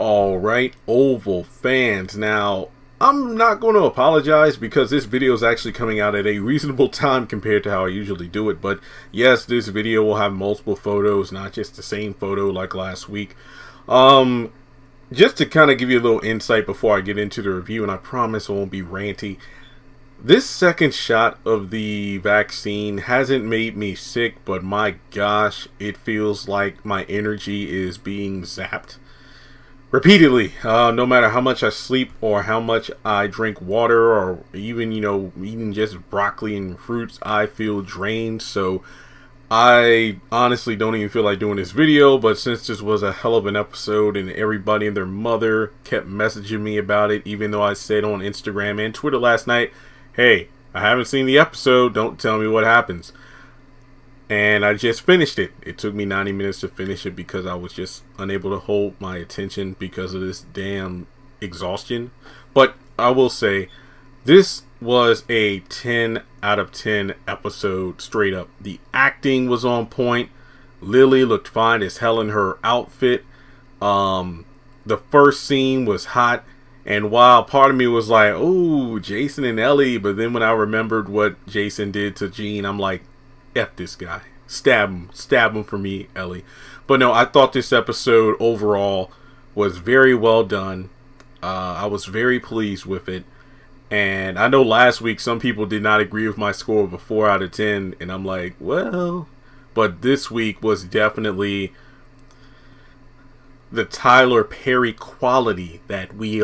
Alright, Oval fans. Now, I'm not going to apologize because this video is actually coming out at a reasonable time compared to how I usually do it. But yes, this video will have multiple photos, not just the same photo like last week. Just to kind of give you a little insight before I get into the review, and I promise it won't be ranty. This second shot of the vaccine hasn't made me sick, but my gosh, it feels like my energy is being zapped repeatedly. No matter how much I sleep or how much I drink water or even, eating just broccoli and fruits, I feel drained. So I honestly don't even feel like doing this video, but since this was a hell of an episode and everybody and their mother kept messaging me about it, even though I said on Instagram and Twitter last night, hey, I haven't seen the episode, don't tell me what happens. And I just finished it. It took me 90 minutes to finish it because I was just unable to hold my attention because of this damn exhaustion. But I will say, this was a 10 out of 10 episode straight up. The acting was on point. Lily looked fine as hell in her outfit. The first scene was hot. And while part of me was like, oh, Jason and Ellie, but then when I remembered what Jason did to Jean, I'm like, F this guy. Stab him for me, Ellie. But no, I thought this episode overall was very well done. I was very pleased with it. And I know last week some people did not agree with my score of a 4 out of 10. And I'm like, well, but this week was definitely the Tyler Perry quality that we,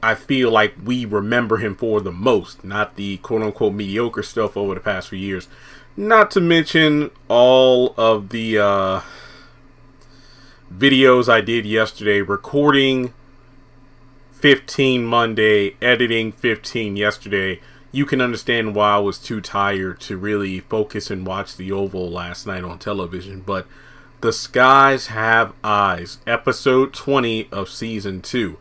I feel like we remember him for the most, not the quote-unquote mediocre stuff over the past few years. Not to mention all of the videos I did yesterday, recording 15 Monday, editing 15 yesterday. You can understand why I was too tired to really focus and watch the Oval last night on television. But The Skies Have Eyes, episode 20 of season 2.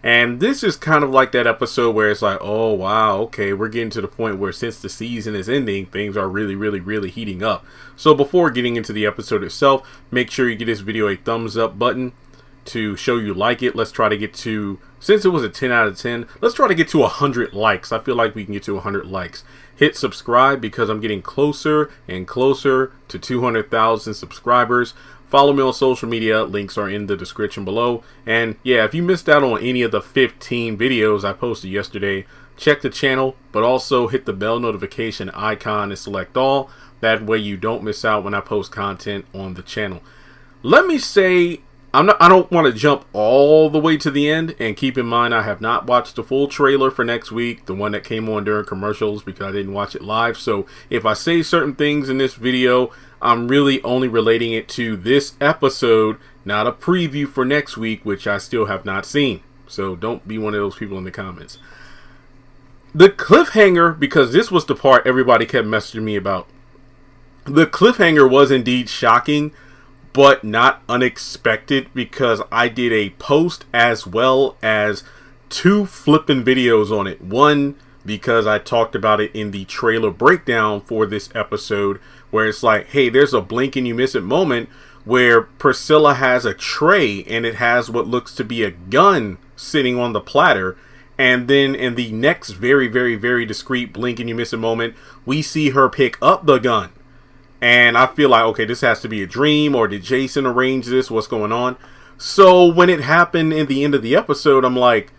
And this is kind of like that episode where it's like, oh, wow, okay, we're getting to the point where since the season is ending, things are really heating up. So before getting into the episode itself, make sure you give this video a thumbs up button to show you like it. Let's try to get to, since it was a 10 out of 10, let's try to get to 100 likes. I feel like we can get to 100 likes. Hit subscribe because I'm getting closer and closer to 200,000 subscribers. Follow me on social media. Links are in the description below. And yeah, if you missed out on any of the 15 videos I posted yesterday, check the channel, but also hit the bell notification icon and select all. That way you don't miss out when I post content on the channel. Let me say, I don't want to jump all the way to the end, and keep in mind I have not watched the full trailer for next week, the one that came on during commercials, because I didn't watch it live. So if I say certain things in this video, I'm really only relating it to this episode, not a preview for next week, which I still have not seen. So don't be one of those people in the comments. The cliffhanger, because this was the part everybody kept messaging me about. The cliffhanger was indeed shocking, but not unexpected, because I did a post as well as 2 flipping videos on it. One, because I talked about it in the trailer breakdown for this episode, where it's like, hey, there's a blink and you miss it moment where Priscilla has a tray and it has what looks to be a gun sitting on the platter. And then in the next very discreet blink and you miss it moment, we see her pick up the gun. And I feel like, okay, this has to be a dream, or did Jason arrange this? What's going on? So when it happened in the end of the episode, I'm like,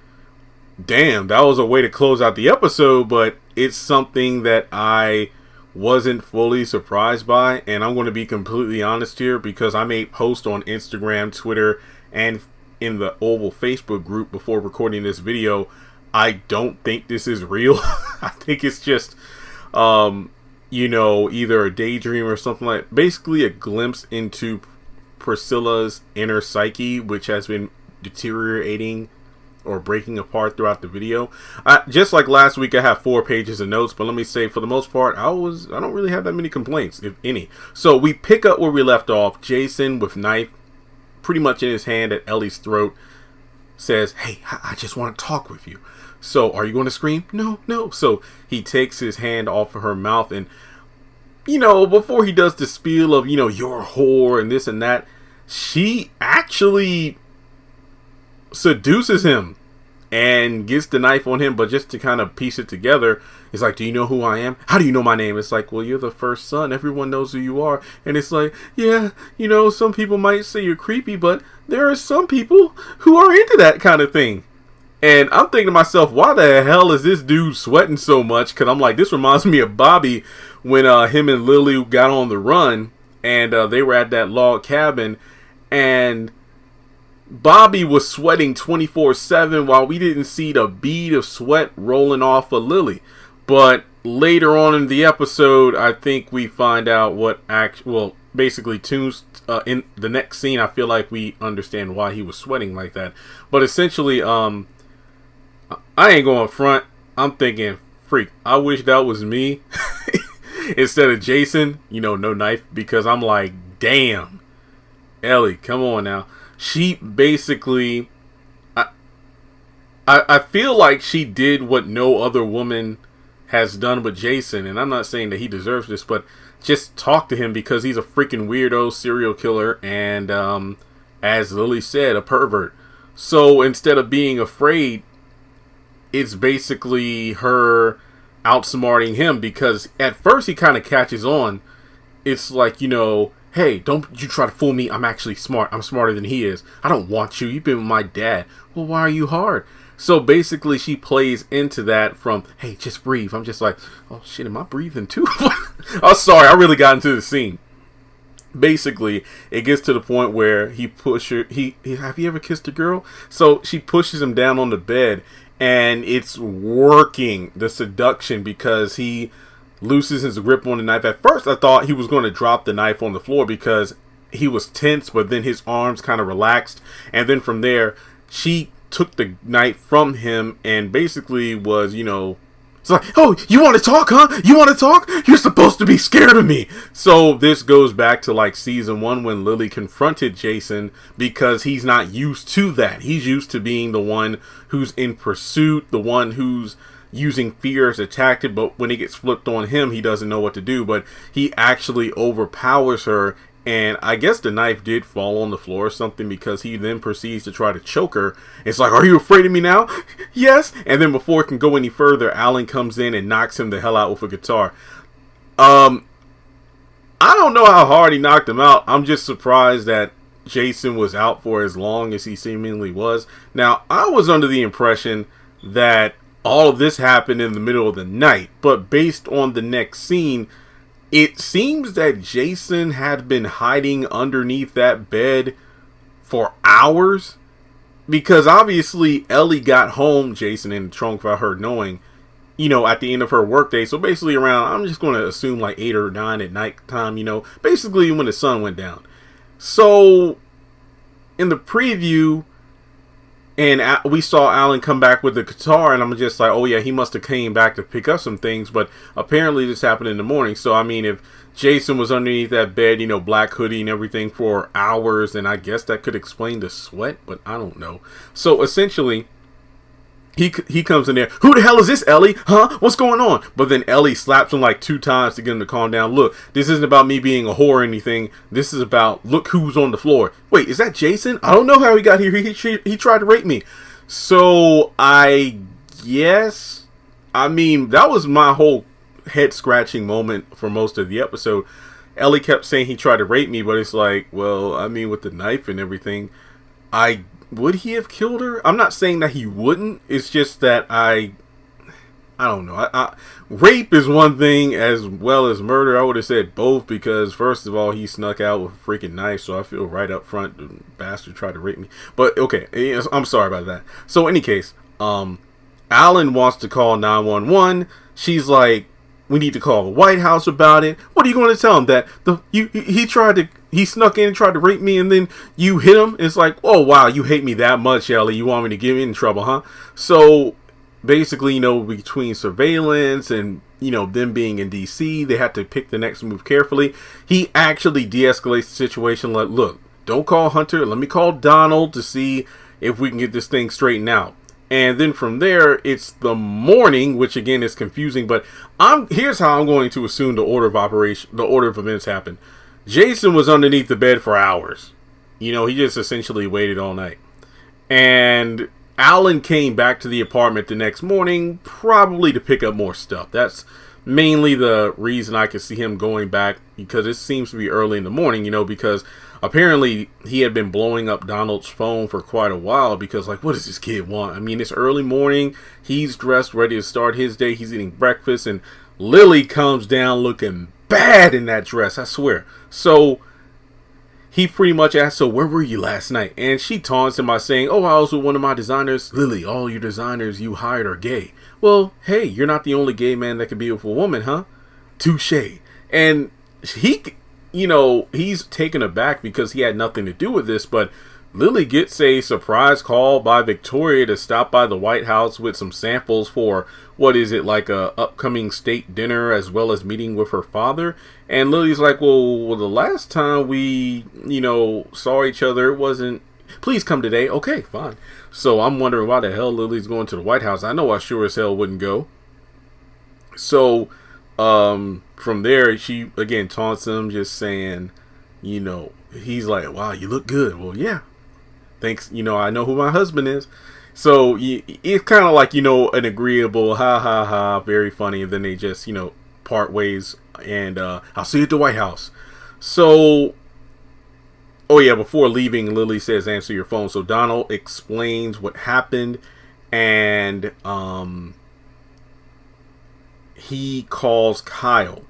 damn, that was a way to close out the episode, but it's something that I wasn't fully surprised by. And I'm going to be completely honest here, because I made posts on Instagram, Twitter, and in the Oval Facebook group before recording this video. I don't think this is real. I think it's just either a daydream or something like, basically a glimpse into Priscilla's inner psyche, which has been deteriorating or breaking apart throughout the video. Just like last week, I have 4 pages of notes, but let me say, for the most part, I don't really have that many complaints, if any. So we pick up where we left off. Jason, with knife pretty much in his hand at Ellie's throat, says, hey, I just want to talk with you. So are you going to scream? No. So he takes his hand off of her mouth, and before he does the spiel of, you're a whore and this and that, she actually seduces him and gets the knife on him. But just to kind of piece it together, it's like, do you know who I am? How do you know my name? It's like, well, you're the first son. Everyone knows who you are. And it's like, yeah, some people might say you're creepy, but there are some people who are into that kind of thing. And I'm thinking to myself, why the hell is this dude sweating so much? Because I'm like, this reminds me of Bobby when him and Lily got on the run and they were at that log cabin, and Bobby was sweating 24/7 while we didn't see the bead of sweat rolling off of Lily. But later on in the episode, I think we find out what basically in the next scene, I feel like we understand why he was sweating like that. But essentially, I ain't going front. I'm thinking, freak, I wish that was me instead of Jason, no knife, because I'm like, damn, Ellie, come on now. She basically, I feel like she did what no other woman has done with Jason, and I'm not saying that he deserves this, but just talk to him because he's a freaking weirdo serial killer and, as Lily said, a pervert. So instead of being afraid, it's basically her outsmarting him, because at first he kind of catches on. It's like, hey, don't you try to fool me. I'm actually smart. I'm smarter than he is. I don't want you. You've been with my dad. Well, why are you hard? So basically she plays into that from, hey, just breathe. I'm just like, oh shit, am I breathing too? Oh, sorry. I really got into the scene. Basically, it gets to the point where he pushes her. Have you ever kissed a girl? So she pushes him down on the bed, and it's working, the seduction, because he loosens his grip on the knife. At first, I thought he was going to drop the knife on the floor because he was tense, but then his arms kind of relaxed. And then from there, she took the knife from him and basically was, it's like, oh, you want to talk, huh? You want to talk? You're supposed to be scared of me. So this goes back to like season 1 when Lily confronted Jason, because he's not used to that. He's used to being the one who's in pursuit, the one who's using fear as a tactic, but when it gets flipped on him, he doesn't know what to do. But he actually overpowers her, and I guess the knife did fall on the floor or something, because he then proceeds to try to choke her. It's like, are you afraid of me now? Yes. And then before it can go any further, Alan comes in and knocks him the hell out with a guitar. I don't know how hard he knocked him out. I'm just surprised that Jason was out for as long as he seemingly was. Now, I was under the impression that all of this happened in the middle of the night, but based on the next scene, it seems that Jason had been hiding underneath that bed for hours, because obviously Ellie got home, Jason, in the trunk without her knowing, at the end of her workday. So basically around, I'm just going to assume like 8 or 9 at night time, basically when the sun went down. So in the preview, and we saw Alan come back with the guitar, and I'm just like, oh yeah, he must have came back to pick up some things, but apparently this happened in the morning. So I mean, if Jason was underneath that bed, black hoodie and everything for hours, then I guess that could explain the sweat, but I don't know. So essentially, he comes in there, who the hell is this, Ellie? Huh? What's going on? But then Ellie slaps him like 2 times to get him to calm down. Look, this isn't about me being a whore or anything. This is about, look who's on the floor. Wait, is that Jason? I don't know how he got here. He tried to rape me. So I guess, that was my whole head scratching moment for most of the episode. Ellie kept saying he tried to rape me, but it's like, well, with the knife and everything, would he have killed her? I'm not saying that he wouldn't. It's just that I don't know. Rape is one thing as well as murder. I would have said both, because first of all, he snuck out with a freaking knife, so I feel right up front the bastard tried to rape me. But okay, I'm sorry about that. So in any case, Alan wants to call 911. She's like, we need to call the White House about it. What are you going to tell him? That he snuck in and tried to rape me, and then you hit him? It's like, oh wow, you hate me that much, Ellie. You want me to get in trouble, huh? So basically, between surveillance and them being in DC, they had to pick the next move carefully. He actually de-escalates the situation. Like, look, don't call Hunter. Let me call Donald to see if we can get this thing straightened out. And then from there, it's the morning, which again is confusing. But here's how I'm going to assume the order of events happened. Jason was underneath the bed for hours. He just essentially waited all night. And Alan came back to the apartment the next morning, probably to pick up more stuff. That's mainly the reason I could see him going back, because it seems to be early in the morning, because apparently he had been blowing up Donald's phone for quite a while, because, like, what does this kid want? I mean, it's early morning, he's dressed, ready to start his day, he's eating breakfast, and Lily comes down looking bad in that dress, I swear. So he pretty much asked, so where were you last night? And she taunts him by saying, oh, I was with one of my designers. Lily, all your designers you hired are gay. Well, hey, you're not the only gay man that can be with a woman, huh? Touche. And he, he's taken aback because he had nothing to do with this, but Lily gets a surprise call by Victoria to stop by the White House with some samples for, like a upcoming state dinner, as well as meeting with her father. And Lily's like, well, the last time we, saw each other, it wasn't, please come today. Okay, fine. So I'm wondering why the hell Lily's going to the White House. I know I sure as hell wouldn't go. So from there, she again taunts him, just saying, he's like, wow, you look good. Well, yeah. Thanks, I know who my husband is. So it's kind of like, an agreeable, ha ha ha, very funny. And then they just, part ways, and I'll see you at the White House. So, oh yeah, before leaving, Lily says, answer your phone. So Donald explains what happened, and he calls Kyle.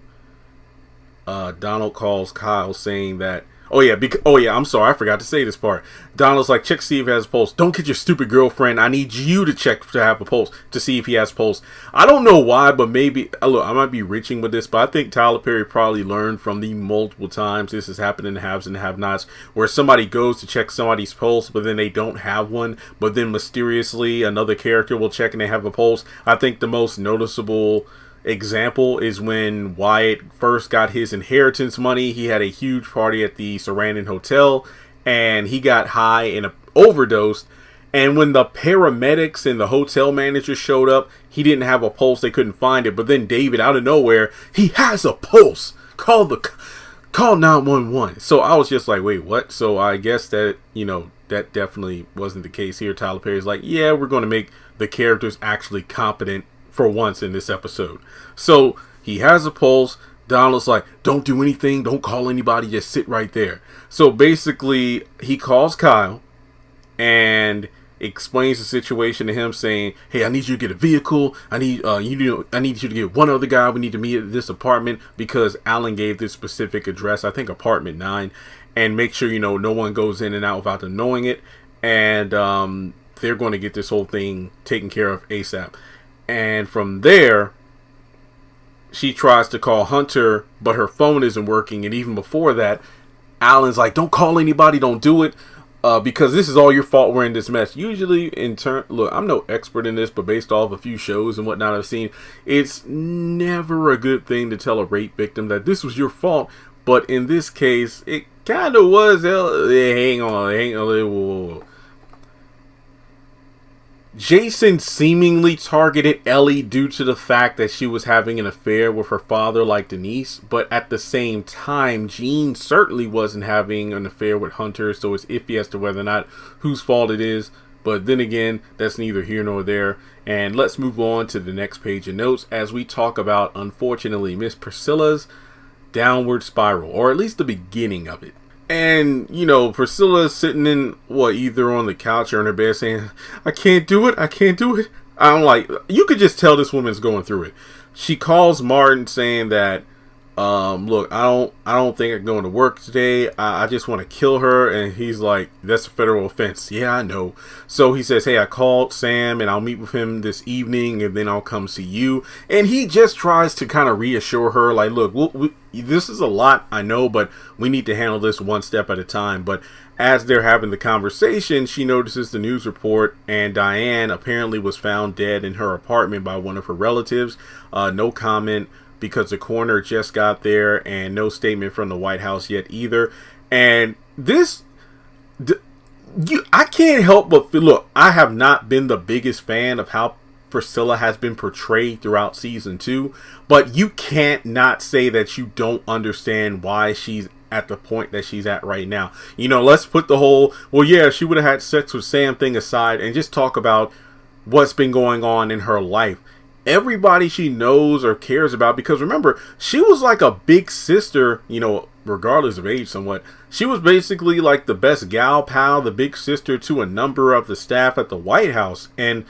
Donald calls Kyle saying that, I'm sorry, I forgot to say this part. Donald's like, check to see if he has a pulse. Don't get your stupid girlfriend. I need you to check to have a pulse, to see if he has pulse. I don't know why, but maybe, look, I might be reaching with this, but I think Tyler Perry probably learned from the multiple times this has happened in the haves and the have-nots, where somebody goes to check somebody's pulse, but then they don't have one, but then mysteriously another character will check and they have a pulse. I think the most noticeable example is when Wyatt first got his inheritance money. He had a huge party at the Sarandon Hotel, and he got high and overdosed. And when the paramedics and the hotel manager showed up, he didn't have a pulse. They couldn't find it. But then David, out of nowhere, he has a pulse. Call 911. So I was just like, wait, what? So I guess that, that definitely wasn't the case here. Tyler Perry's like, yeah, we're going to make the characters actually competent for once in this episode. So he has a pulse. Donald's like, don't do anything, don't call anybody, just sit right there. So basically he calls Kyle and explains the situation to him, saying, hey, I need you to get a vehicle. I need you to get one other guy. We need to meet at this apartment, because Alan gave this specific address, I think apartment 9, and make sure no one goes in and out without them knowing it. And they're going to get this whole thing taken care of ASAP. And from there, she tries to call Hunter, but her phone isn't working. And even before that, Alan's like, don't call anybody, don't do it, because this is all your fault, we're in this mess. Usually, look, I'm no expert in this, but based off a few shows and whatnot I've seen, it's never a good thing to tell a rape victim that this was your fault. But in this case, it kind of was. Hang on. Whoa. Jason seemingly targeted Ellie due to the fact that she was having an affair with her father like Denise, but at the same time, Jean certainly wasn't having an affair with Hunter, so it's iffy as to whether or not whose fault it is. But then again, that's neither here nor there. And let's move on to the next page of notes as we talk about, unfortunately, Miss Priscilla's downward spiral, or at least the beginning of it. And, Priscilla's sitting either on the couch or in her bed saying, I can't do it. I'm like, you could just tell this woman's going through it. She calls Martin saying that, look, I don't think I'm going to work today. I just want to kill her. And he's like, that's a federal offense. Yeah, I know. So he says, hey, I called Sam and I'll meet with him this evening and then I'll come see you. And he just tries to kind of reassure her, like, look, this is a lot, I know, but we need to handle this one step at a time. But as they're having the conversation, she notices the news report, and Diane apparently was found dead in her apartment by one of her relatives. No comment, because the coroner just got there, and no statement from the White House yet either. And this, I can't help but feel, look, I have not been the biggest fan of how Priscilla has been portrayed throughout season 2, but you can't not say that you don't understand why she's at the point that she's at right now. You know, let's put the whole, well, yeah, she would have had sex with Sam thing aside and just talk about what's been going on in her life. Everybody she knows or cares about, because remember, she was like a big sister, you know, regardless of age somewhat. She was basically like the best gal pal, the big sister to a number of the staff at the White House. And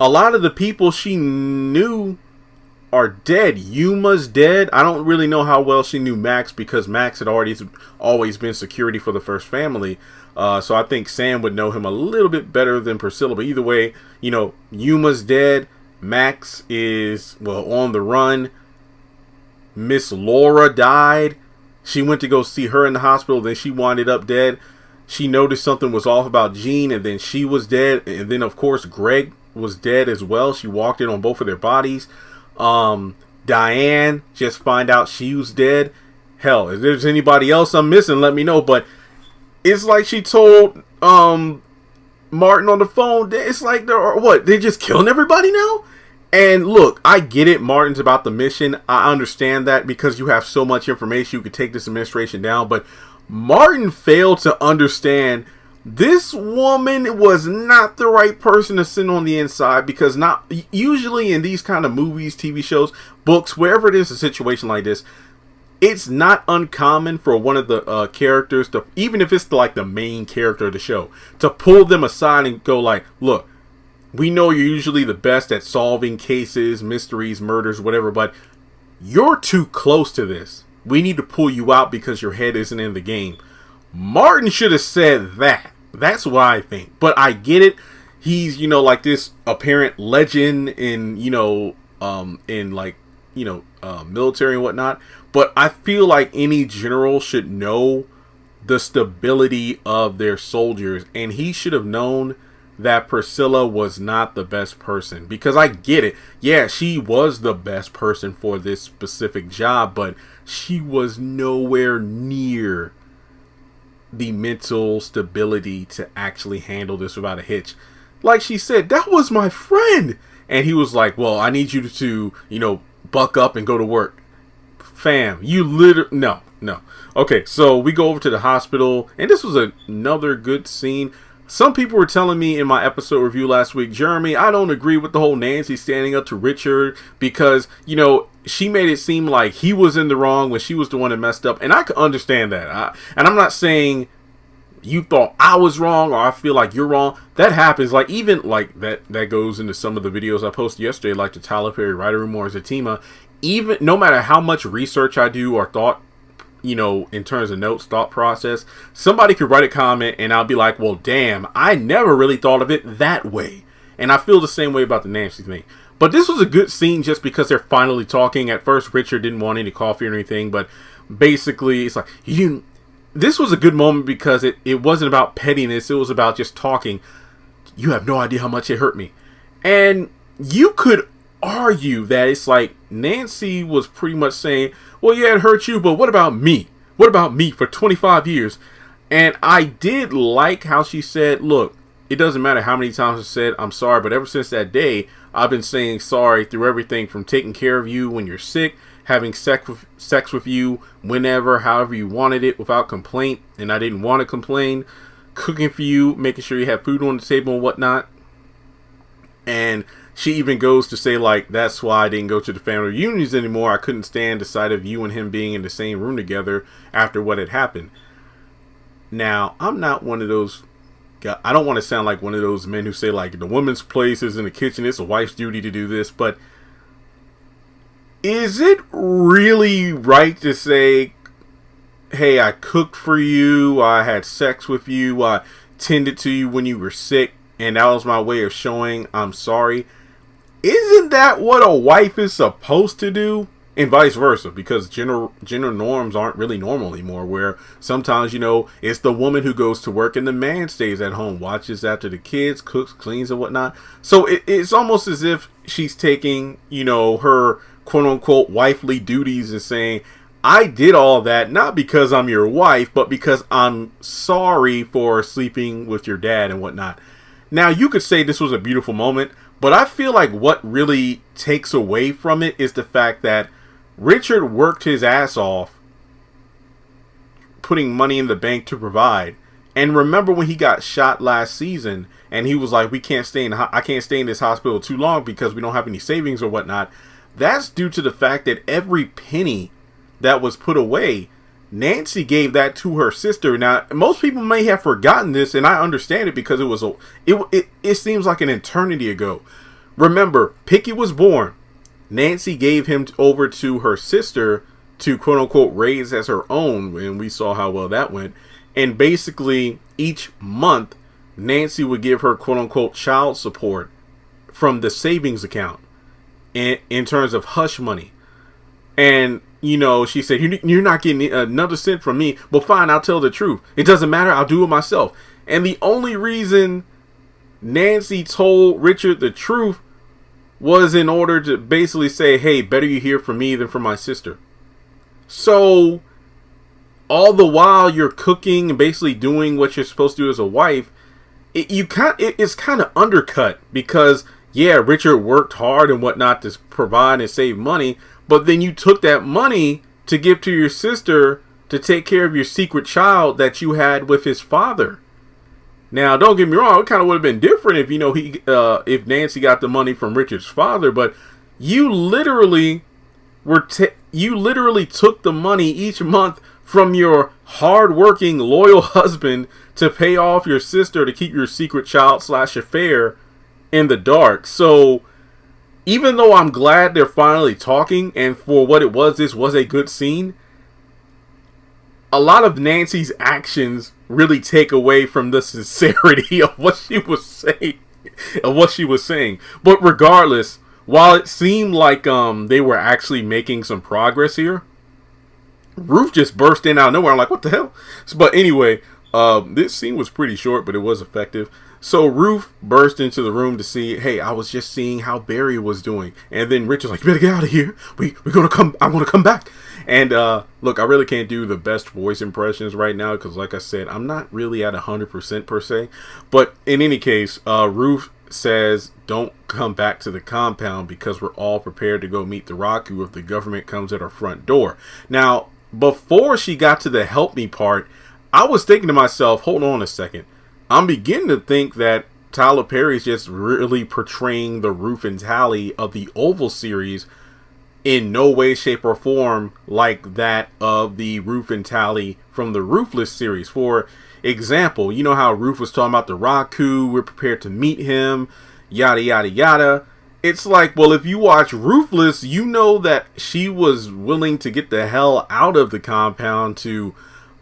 a lot of the people she knew are dead. Yuma's dead. I don't really know how well she knew Max, because Max had always been security for the first family. So I think Sam would know him a little bit better than Priscilla. But either way, you know, Yuma's dead. Max is, well, on the run. Miss Laura died. She went to go see her in the hospital. Then she winded up dead. She noticed something was off about Jean, and then she was dead. And then, of course, Greg was dead as well. She walked in on both of their bodies. Diane, just find out she was dead. Hell, if there's anybody else I'm missing, let me know. But it's like she told Martin on the phone. It's like they're just killing everybody now. And look, I get it. Martin's about the mission. I understand that, because you have so much information, you could take this administration down. But Martin failed to understand this woman was not the right person to sit on the inside, because not usually in these kind of movies, TV shows, books, wherever it is a situation like this, it's not uncommon for one of the characters to, even if it's like the main character of the show, to pull them aside and go like, look, we know you're usually the best at solving cases, mysteries, murders, whatever, but you're too close to this. We need to pull you out because your head isn't in the game. Martin should have said that. That's what I think. But I get it. He's, you know, like this apparent legend in, you know, military and whatnot. But I feel like any general should know the stability of their soldiers. And he should have known that Priscilla was not the best person, because I get it. Yeah, she was the best person for this specific job, but she was nowhere near the mental stability to actually handle this without a hitch. Like she said, that was my friend. And he was like, well, I need you to, you know, buck up and go to work. Fam, you literally, no. Okay, so we go over to the hospital, and this was another good scene. Some people were telling me in my episode review last week, Jeremy, I don't agree with the whole Nancy standing up to Richard, because, you know, she made it seem like he was in the wrong when she was the one that messed up. And I can understand that. And I'm not saying you thought I was wrong or I feel like you're wrong. That happens. Like, even like that goes into some of the videos I posted yesterday, like the Tyler Perry Writer Room or Zatima. Even no matter how much research I do or thought, you know, in terms of notes, thought process, somebody could write a comment and I'll be like, well, damn, I never really thought of it that way. And I feel the same way about the Nancy thing. But this was a good scene just because they're finally talking. At first, Richard didn't want any coffee or anything, but basically it's like, this was a good moment because it wasn't about pettiness. It was about just talking. You have no idea how much it hurt me. And you could argue that it's like Nancy was pretty much saying, well, yeah, it hurt you, but what about me? What about me for 25 years? And I did like how she said, look, it doesn't matter how many times I said I'm sorry, but ever since that day, I've been saying sorry through everything from taking care of you when you're sick, having sex with you whenever, however you wanted it without complaint, and I didn't want to complain, cooking for you, making sure you have food on the table and whatnot. And she even goes to say, like, that's why I didn't go to the family reunions anymore. I couldn't stand the sight of you and him being in the same room together after what had happened. Now, I'm not one of those, I don't want to sound like one of those men who say, like, the woman's place is in the kitchen. It's a wife's duty to do this. But is it really right to say, hey, I cooked for you, I had sex with you, I tended to you when you were sick, and that was my way of showing I'm sorry? Isn't that what a wife is supposed to do? And vice versa, because gender norms aren't really normal anymore, where sometimes, you know, it's the woman who goes to work and the man stays at home, watches after the kids, cooks, cleans, and whatnot. So it's almost as if she's taking, you know, her quote-unquote wifely duties and saying, I did all that not because I'm your wife, but because I'm sorry for sleeping with your dad and whatnot. Now, you could say this was a beautiful moment, but I feel like what really takes away from it is the fact that Richard worked his ass off putting money in the bank to provide. And remember when he got shot last season and he was like, I can't stay in this hospital too long because we don't have any savings or whatnot. That's due to the fact that every penny that was put away, Nancy gave that to her sister. Now, most people may have forgotten this, and I understand it because it seems like an eternity ago. Remember, Pickett was born. Nancy gave him over to her sister to quote unquote raise as her own, and we saw how well that went. And basically, each month, Nancy would give her quote unquote child support from the savings account in terms of hush money. And she said, you're not getting another cent from me. Well, fine, I'll tell the truth. It doesn't matter. I'll do it myself. And the only reason Nancy told Richard the truth was in order to basically say, hey, better you hear from me than from my sister. So all the while you're cooking and basically doing what you're supposed to do as a wife, it's kind of undercut because, yeah, Richard worked hard and whatnot to provide and save money. But then you took that money to give to your sister to take care of your secret child that you had with his father. Now, don't get me wrong, it kind of would have been different if if Nancy got the money from Richard's father. But you literally took the money each month from your hardworking, loyal husband to pay off your sister to keep your secret child / affair in the dark. So even though I'm glad they're finally talking, and for what it was, this was a good scene, a lot of Nancy's actions really take away from the sincerity of what she was saying. But regardless, while it seemed like they were actually making some progress here, Ruth just burst in out of nowhere. I'm like, what the hell? But anyway, this scene was pretty short, but it was effective. So Ruth burst into the room to see, hey, I was just seeing how Barry was doing. And then Richard's like, you better get out of here. I want to come back. And look, I really can't do the best voice impressions right now because, like I said, I'm not really at 100% per se. But in any case, Ruth says, don't come back to the compound because we're all prepared to go meet the Raku if the government comes at our front door. Now, before she got to the help me part, I was thinking to myself, hold on a second. I'm beginning to think that Tyler Perry's just really portraying the Ruth and Tally of the Oval series in no way, shape, or form like that of the Ruth and Tally from the Ruthless series. For example, you know how Ruth was talking about the Raku, we're prepared to meet him, yada, yada, yada. It's like, well, if you watch Ruthless, you know that she was willing to get the hell out of the compound to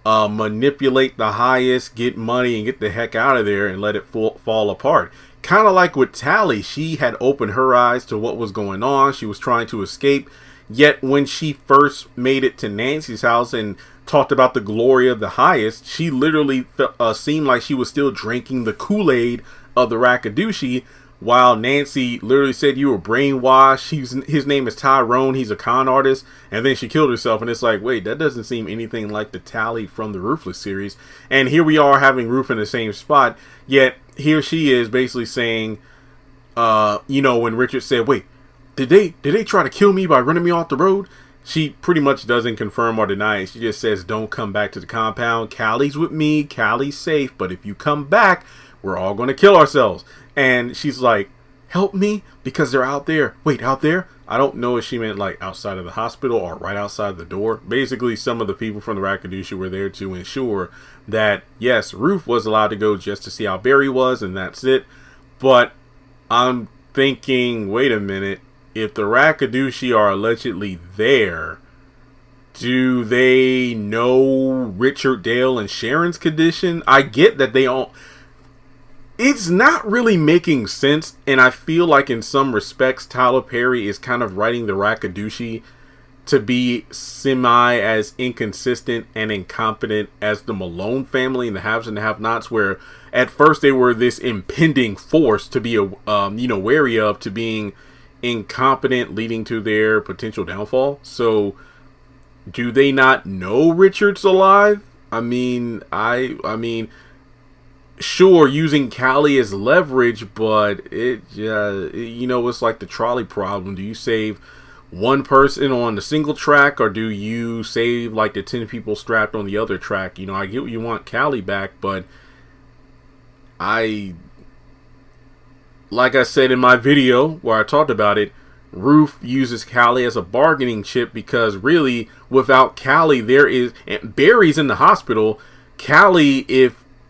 manipulate the highest, get money, and get the heck out of there and let it fall apart. Kind of like with Tally, she had opened her eyes to what was going on. She was trying to escape. Yet when she first made it to Nancy's house and talked about the glory of the highest, she literally seemed like she was still drinking the Kool-Aid of the Rakadushi, while Nancy literally said, you were brainwashed. His name is Tyrone. He's a con artist. And then she killed herself. And it's like, wait, that doesn't seem anything like the Tally from the Ruthless series. And here we are having Ruth in the same spot. Yet here she is basically saying, when Richard said, wait, did they try to kill me by running me off the road? She pretty much doesn't confirm or deny it. She just says, don't come back to the compound. Callie's with me. Callie's safe. But if you come back, we're all going to kill ourselves. And she's like, help me because they're out there. Wait, out there? I don't know if she meant like outside of the hospital or right outside the door. Basically, some of the people from the Rakadushi were there to ensure that, yes, Ruth was allowed to go just to see how Barry was, and that's it. But I'm thinking, wait a minute. If the Rakadushi are allegedly there, do they know Richard, Dale, and Sharon's condition? I get that they all... It's not really making sense, and I feel like in some respects Tyler Perry is kind of writing the Rakadushi to be semi as inconsistent and incompetent as the Malone family and the haves and the have-nots, where at first they were this impending force to be wary of, to being incompetent, leading to their potential downfall. So do they not know Richard's alive? I mean, sure, using Callie as leverage, but it's like the trolley problem. Do you save one person on the single track, or do you save like the 10 people strapped on the other track? You know, I get you want Callie back, but like I said in my video where I talked about it, Ruth uses Callie as a bargaining chip, because really without Callie, Barry's in the hospital. Callie,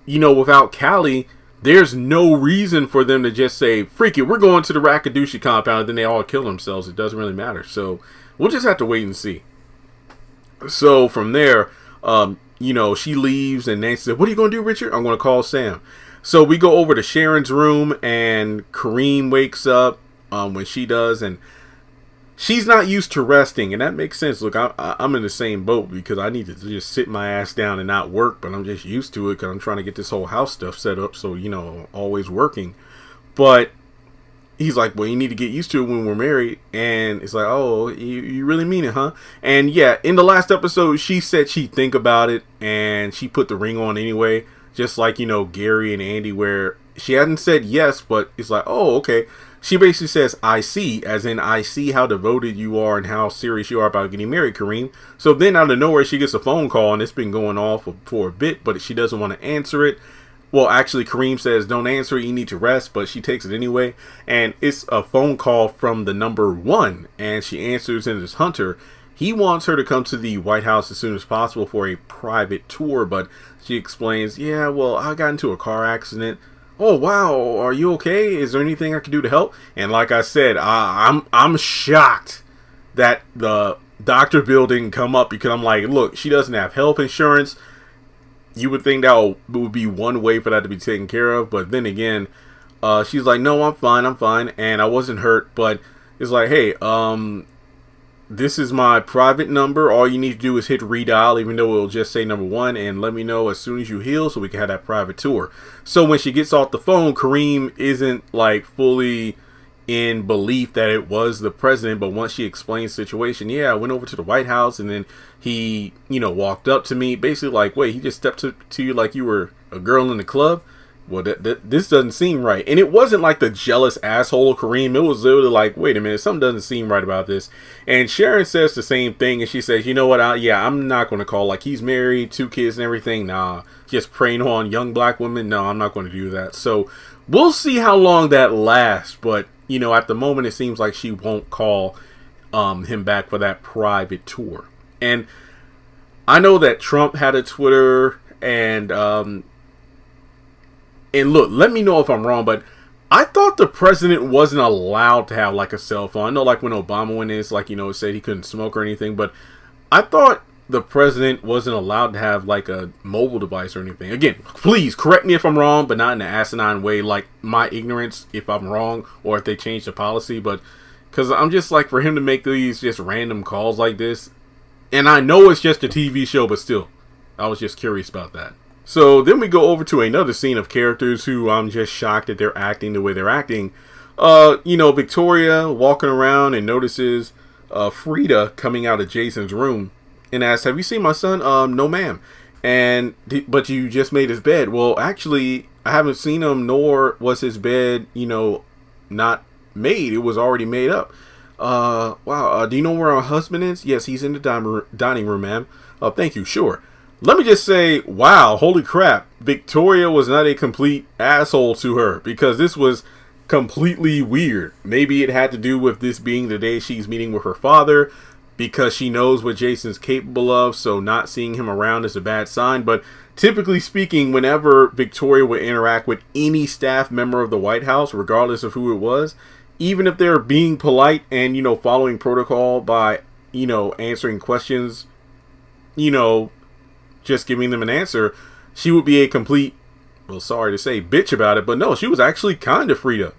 without Callie, there's no reason for them to just say, freak it, we're going to the Rakadusha compound, and then they all kill themselves. It doesn't really matter. So we'll just have to wait and see. So from there, she leaves, and Nancy said, what are you going to do, Richard? I'm going to call Sam. So we go over to Sharon's room, and Kareem wakes up when she does, and she's not used to resting, and that makes sense. Look, I'm in the same boat, because I need to just sit my ass down and not work, but I'm just used to it because I'm trying to get this whole house stuff set up, so, always working. But he's like, well, you need to get used to it when we're married, and it's like, oh, you really mean it, huh? And yeah, in the last episode, she said she'd think about it, and she put the ring on anyway, just like, Gary and Andy, where she hadn't said yes, but it's like, oh, okay. She basically says, I see, as in, I see how devoted you are and how serious you are about getting married, Kareem. So then out of nowhere, she gets a phone call, and it's been going off for a bit, but she doesn't want to answer it. Well, actually, Kareem says, don't answer it, you need to rest, but she takes it anyway. And it's a phone call from the number 1, and she answers, and it's Hunter. He wants her to come to the White House as soon as possible for a private tour, but she explains, yeah, well, I got into a car accident. Oh, wow, are you okay? Is there anything I can do to help? And like I said, I'm shocked that the doctor bill didn't come up, because I'm like, look, she doesn't have health insurance. You would think that would be one way for that to be taken care of. But then again, she's like, no, I'm fine. And I wasn't hurt. But it's like, hey, this is my private number. All you need to do is hit redial, even though it'll just say number 1, and let me know as soon as you heal so we can have that private tour. So when she gets off the phone, Kareem isn't like fully in belief that it was the president, but once she explains the situation, yeah, I went over to the White House, and then he, walked up to me, basically like, wait, he just stepped to you like you were a girl in the club? Well, this doesn't seem right. And it wasn't like the jealous asshole of Kareem. It was literally like, wait a minute, something doesn't seem right about this. And Sharon says the same thing, and she says, you know what, I'm not going to call. Like, he's married, 2 kids and everything. Nah, just preying on young black women. No, I'm not going to do that. So we'll see how long that lasts. But, at the moment, it seems like she won't call him back for that private tour. And I know that Trump had a Twitter, and look, let me know if I'm wrong, but I thought the president wasn't allowed to have like a cell phone. I know like when Obama went in, it's like, it said he couldn't smoke or anything, but I thought the president wasn't allowed to have like a mobile device or anything. Again, please correct me if I'm wrong, but not in an asinine way, like my ignorance if I'm wrong, or if they changed the policy. But because I'm just like, for him to make these just random calls like this, and I know it's just a TV show, but still, I was just curious about that. So then we go over to another scene of characters who I'm just shocked that they're acting the way they're acting. Victoria walking around and notices Frida coming out of Jason's room and asks, have you seen my son? No, ma'am. But you just made his bed. Well, actually, I haven't seen him, nor was his bed, not made. It was already made up. Wow. Do you know where our husband is? Yes, he's in the dining room, ma'am. Thank you. Sure. Let me just say, wow, holy crap. Victoria was not a complete asshole to her, because this was completely weird. Maybe it had to do with this being the day she's meeting with her father, because she knows what Jason's capable of, so not seeing him around is a bad sign. But typically speaking, whenever Victoria would interact with any staff member of the White House, regardless of who it was, even if they're being polite and, following protocol by, answering questions, just giving them an answer, she would be a complete, well, sorry to say, bitch about it. But no, she was actually kind of Frida.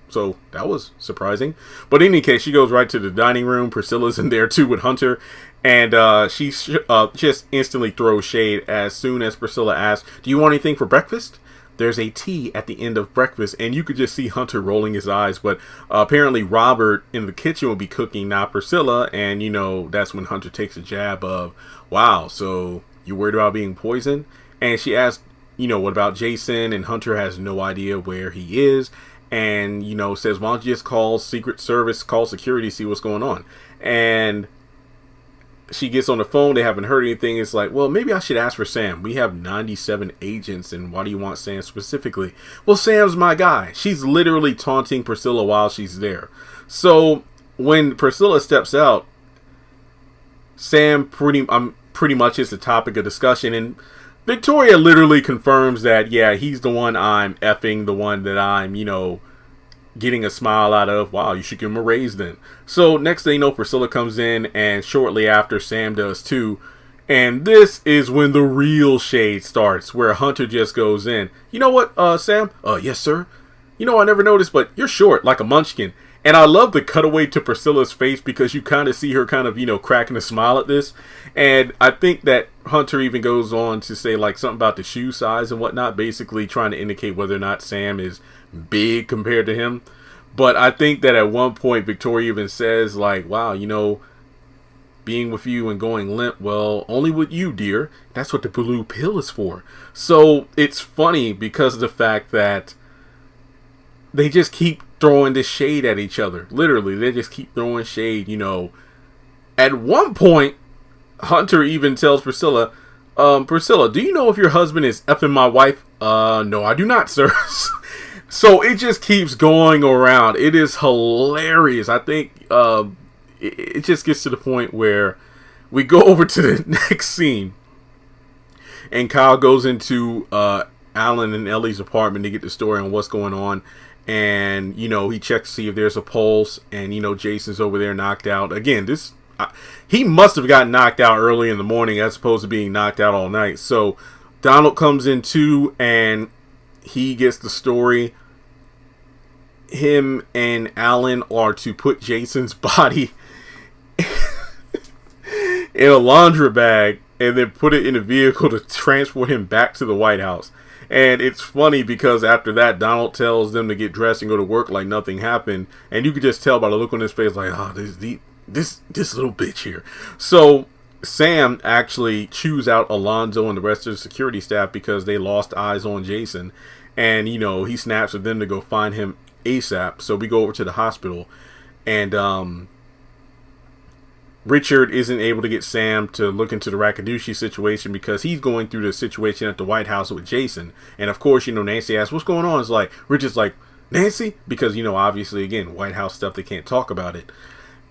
So that was surprising. But in any case, she goes right to the dining room. Priscilla's in there too with Hunter. And she just instantly throws shade as soon as Priscilla asks, do you want anything for breakfast? There's a tea at the end of breakfast. And you could just see Hunter rolling his eyes. But apparently Robert in the kitchen will be cooking, not Priscilla. And, that's when Hunter takes a jab of, wow, so you worried about being poisoned? And she asked, what about Jason? And Hunter has no idea where he is. and, you know, says, why don't you just call Secret Service, call security, see what's going on. And she gets on the phone. They haven't heard anything. It's like, well, maybe I should ask for Sam. We have 97 agents, and why do you want Sam specifically? Well, Sam's my guy. She's literally taunting Priscilla while she's there. So when Priscilla steps out, Sam pretty much is the topic of discussion, and Victoria literally confirms that, yeah, he's the one I'm effing, the one that I'm, you know, getting a smile out of. Wow, you should give him a raise then. So next thing you know, Priscilla comes in, and shortly after, Sam does too. And this is when the real shade starts, where Hunter just goes in. You know what, Sam? Yes, sir. You know, I never noticed, but you're short, like a munchkin. And I love the cutaway to Priscilla's face, because you kind of see her kind of, you know, cracking a smile at this. And I think that Hunter even goes on to say, like, something about the shoe size and whatnot, basically trying to indicate whether or not Sam is big compared to him. But I think that at one point Victoria even says, like, wow, you know, being with you and going limp, well, only with you, dear. That's what the blue pill is for. So it's funny because of the fact that they just keep throwing this shade at each other. Literally, they just keep throwing shade, you know. At one point, Hunter even tells Priscilla, Priscilla, do you know if your husband is effing my wife? No, I do not, sir. So it just keeps going around. It is hilarious. I think it just gets to the point where we go over to the next scene, and Kyle goes into Alan and Ellie's apartment to get the story on what's going on. And, you know, he checks to see if there's a pulse, and, you know, Jason's over there knocked out. Again, he must have gotten knocked out early in the morning as opposed to being knocked out all night. So Donald comes in too, and he gets the story. Him and Alan are to put Jason's body in a laundry bag and then put it in a vehicle to transport him back to the White House. And it's funny because after that, Donald tells them to get dressed and go to work like nothing happened. And you could just tell by the look on his face, like, oh, this little bitch here. So Sam actually chews out Alonzo and the rest of the security staff because they lost eyes on Jason. And, you know, he snaps at them to go find him ASAP. So we go over to the hospital, and Richard isn't able to get Sam to look into the Rakadushi situation because he's going through the situation at the White House with Jason. And of course, you know, Nancy asks, what's going on? It's like, Richard's like, Nancy? Because, you know, obviously, again, White House stuff, they can't talk about it.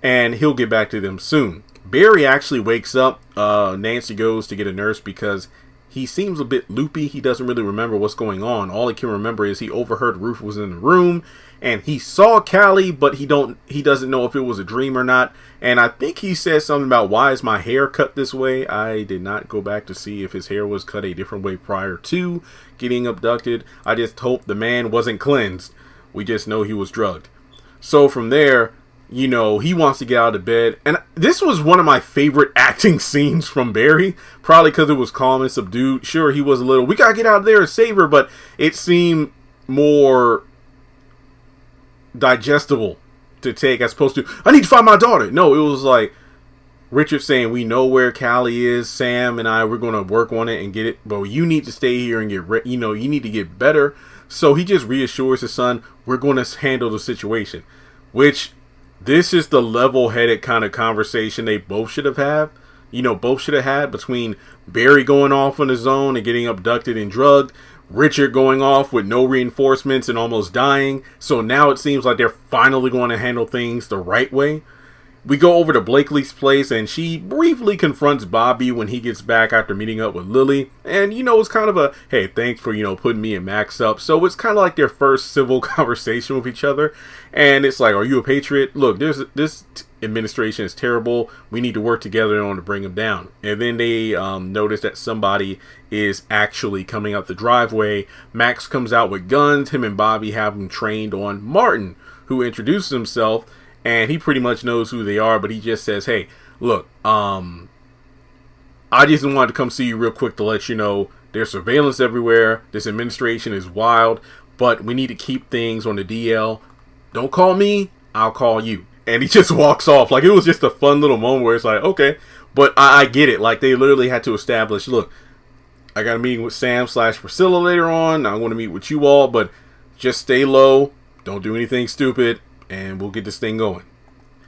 And he'll get back to them soon. Barry actually wakes up. Nancy goes to get a nurse because he seems a bit loopy. He doesn't really remember what's going on. All he can remember is he overheard Ruth was in the room, and he saw Callie, but he doesn't know if it was a dream or not. And I think he said something about, why is my hair cut this way? I did not go back to see if his hair was cut a different way prior to getting abducted. I just hope the man wasn't cleansed. We just know he was drugged. So from there, you know, he wants to get out of bed. And this was one of my favorite acting scenes from Barry. Probably because it was calm and subdued. Sure, he was a little, we gotta get out of there and save her. But it seemed more digestible to take as opposed to, I need to find my daughter. No, it was like Richard saying, we know where Callie is. Sam and I, we're going to work on it and get it. But you need to stay here and get, you know, you need to get better. So he just reassures his son, we're going to handle the situation. Which, this is the level-headed kind of conversation they both should have had. You know, both should have had between Barry going off on his own and getting abducted and drugged. Richard going off with no reinforcements and almost dying. So now it seems like they're finally going to handle things the right way. We go over to Blakely's place, and she briefly confronts Bobby when he gets back after meeting up with Lily. And, you know, it's kind of a, hey, thanks for, you know, putting me and Max up. So it's kind of like their first civil conversation with each other. And it's like, are you a patriot? Look, this administration is terrible. We need to work together in order to bring them down. And then they notice that somebody is actually coming out the driveway. Max comes out with guns. Him and Bobby have him trained on Martin, who introduces himself. And he pretty much knows who they are, but he just says, hey, look, I just wanted to come see you real quick to let you know there's surveillance everywhere. This administration is wild, but we need to keep things on the DL. Don't call me, I'll call you. And he just walks off. Like, it was just a fun little moment where it's like, okay, but I get it. Like, they literally had to establish, look, I got a meeting with Sam / Priscilla later on. I want to meet with you all, but just stay low. Don't do anything stupid, and we'll get this thing going.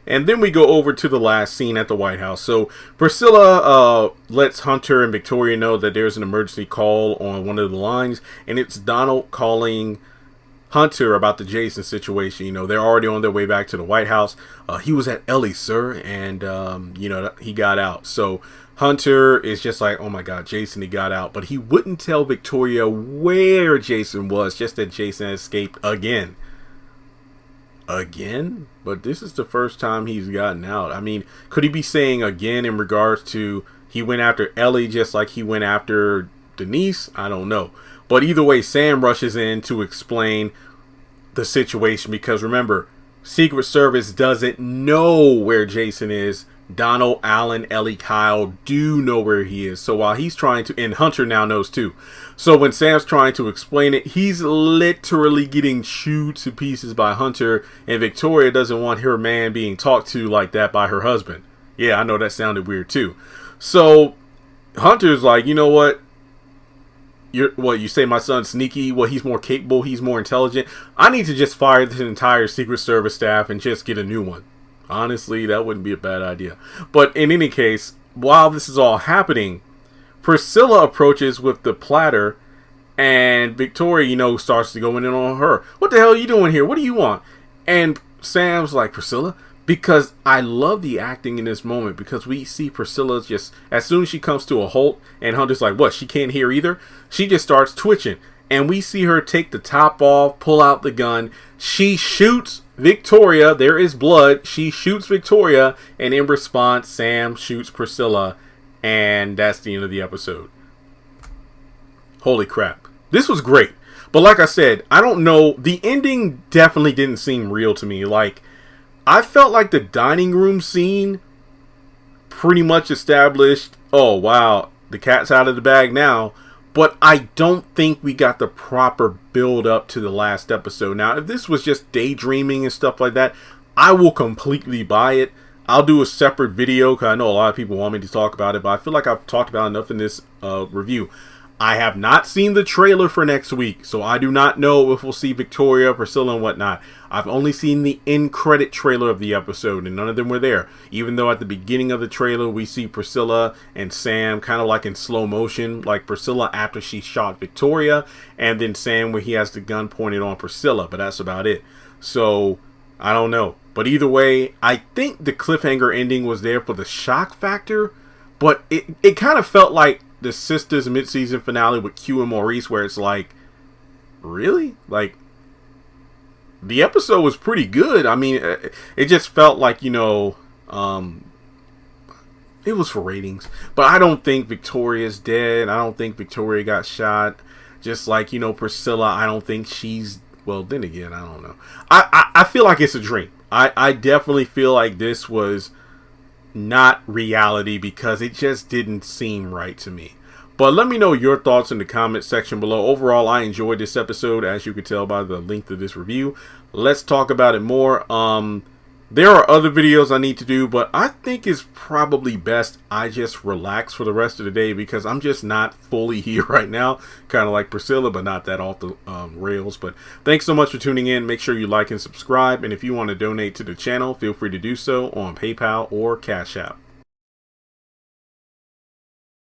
And then we go over to the last scene at the White House. So Priscilla lets Hunter and Victoria know that there's an emergency call on one of the lines, and it's Donald calling Hunter about the Jason situation. You know, they're already on their way back to the White House. He was at Ellie's, sir, and you know, he got out. So Hunter is just like, oh my God, Jason, he got out. But he wouldn't tell Victoria where Jason was, just that Jason had escaped again. Again? But this is the first time he's gotten out. I mean, could he be saying again in regards to he went after Ellie just like he went after Denise? I don't know. But either way, Sam rushes in to explain the situation because remember, Secret Service doesn't know where Jason is. Donald, Alan, Ellie, Kyle do know where he is. So while he's trying to, and Hunter now knows too. So when Sam's trying to explain it, he's literally getting chewed to pieces by Hunter, and Victoria doesn't want her man being talked to like that by her husband. Yeah, I know that sounded weird too. So Hunter's like, you know what? You say my son's sneaky? Well, he's more capable. He's more intelligent. I need to just fire this entire Secret Service staff and just get a new one. Honestly, that wouldn't be a bad idea. But in any case, while this is all happening, Priscilla approaches with the platter, and Victoria, you know, starts to go in on her. What the hell are you doing here? What do you want? And Sam's like, Priscilla, because I love the acting in this moment, because we see Priscilla just, as soon as she comes to a halt, and Hunter's like, what, she can't hear either? She just starts twitching. And we see her take the top off, pull out the gun. She shoots Victoria. There is blood. She shoots Victoria. And in response, Sam shoots Priscilla. And that's the end of the episode. Holy crap. This was great. But like I said, I don't know. The ending definitely didn't seem real to me. Like, I felt like the dining room scene pretty much established, oh, wow, the cat's out of the bag now. But I don't think we got the proper build up to the last episode. Now, if this was just daydreaming and stuff like that, I will completely buy it. I'll do a separate video because I know a lot of people want me to talk about it, but I feel like I've talked about enough in this review. I have not seen the trailer for next week, so I do not know if we'll see Victoria, Priscilla, and whatnot. I've only seen the end credit trailer of the episode, and none of them were there. Even though at the beginning of the trailer, we see Priscilla and Sam kind of like in slow motion, like Priscilla after she shot Victoria, and then Sam where he has the gun pointed on Priscilla, but that's about it. So, I don't know. But either way, I think the cliffhanger ending was there for the shock factor, but it kind of felt like the Sisters mid-season finale with Q and Maurice, where it's like, really? Like, the episode was pretty good. I mean, it just felt like, you know, it was for ratings. But I don't think Victoria's dead. I don't think Victoria got shot. Just like, you know, Priscilla, I don't think she's, well, then again, I don't know. I feel like it's a dream. I definitely feel like this was not reality because it just didn't seem right to me. But let me know your thoughts in the comment section below. Overall, I enjoyed this episode, as you could tell by the length of this review. Let's talk about it more. There are other videos I need to do, but I think it's probably best I just relax for the rest of the day because I'm just not fully here right now. Kind of like Priscilla, but not that off the rails. But thanks so much for tuning in. Make sure you like and subscribe. And if you want to donate to the channel, feel free to do so on PayPal or Cash App.